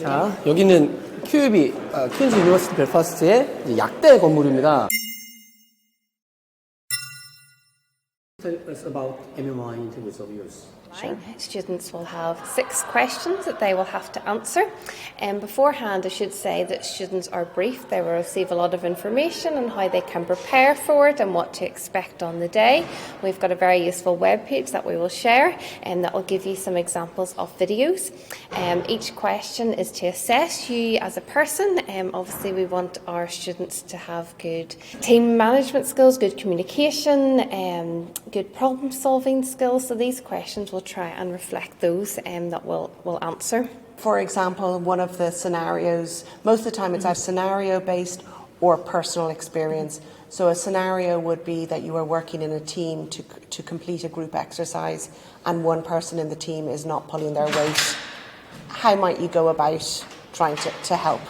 자, 여기는 큐비, 퀸즈 유니버시티 벨파스트의 약대 건물입니다. Tell us about MMI interviews of yours. Sure. Students will have 6 questions that they will have to answer. And beforehand, I should say that students are briefed. They will receive a lot of information on how they can prepare for it and what to expect on the day. We've got a very useful webpage that we will share and that will give you some examples of videos. Each question is to assess you as a person. Obviously, we want our students to have good team management skills, good communication, good problem solving skills. So these questions will try and reflect those that we'll answer. For example, one of the scenarios, most of the time it's either scenario based or personal experience. So a scenario would be that you are working in a team to complete a group exercise and one person in the team is not pulling their weight. How might you go about trying to help,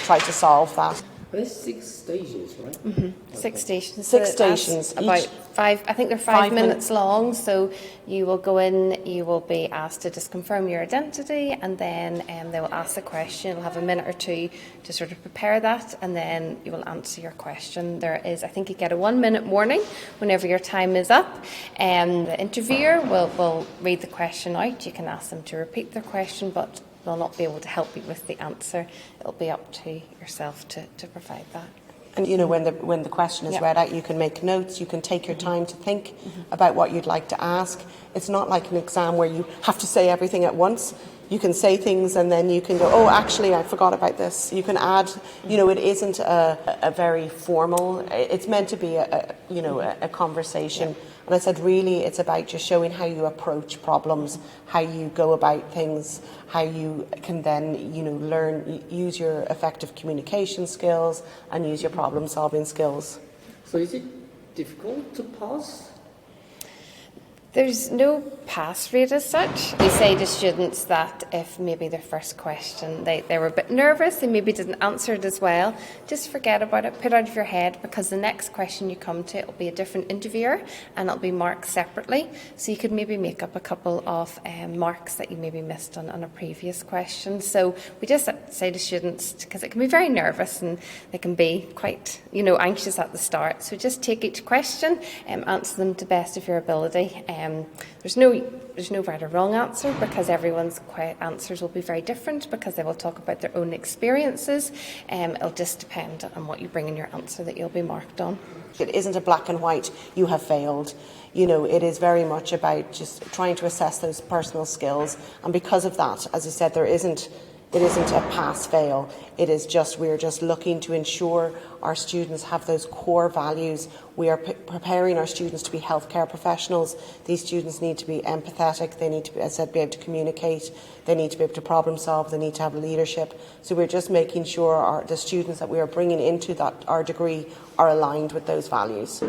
try to solve that? There's 6 stations, right? Mm-hmm. 6 stations. 6 stations. About 5, I think they're 5 minutes long. So you will go in, you will be asked to just confirm your identity, and then they will ask the question. You'll have a minute or 2 to sort of prepare that, and then you will answer your question. There is, I think you get a 1-minute warning whenever your time is up. The interviewer will read the question out. You can ask them to repeat their question, but they'll not be able to help you with the answer. It'll be up to yourself to provide that. And you know, when the question is read out, you can make notes, you can take your time to think about what you'd like to ask. It's not like an exam where you have to say everything at once. You can say things and then you can go, oh, actually, I forgot about this. You can add, you know, it isn't a very formal, it's meant to be a conversation. Yeah. And I said, really, it's about just showing how you approach problems, how you go about things, how you can then, you know, learn, use your effective communication skills and use your problem-solving skills. So is it difficult to pass? There's no pass rate as such. We say to students that if maybe their first question, they were a bit nervous, they maybe didn't answer it as well, just forget about it, put it out of your head, because the next question you come to, it'll be a different interviewer and it'll be marked separately. So you could maybe make up a couple of marks that you maybe missed on a previous question. So we just say to students, because it can be very nervous and they can be quite, you know, anxious at the start. So just take each question and answer them to the best of your ability. There's no right or wrong answer, because everyone's answers will be very different, because they will talk about their own experiences. It'll just depend on what you bring in your answer that you'll be marked on. It isn't a black and white, you have failed. You know, it is very much about just trying to assess those personal skills. And because of that, as I said, it isn't a pass-fail. It is just, we're just looking to ensure our students have those core values. We are preparing our students to be healthcare professionals. These students need to be empathetic. They need to, as I said, be able to communicate. They need to be able to problem solve. They need to have leadership. So we're just making sure the students that we are bringing into our degree are aligned with those values.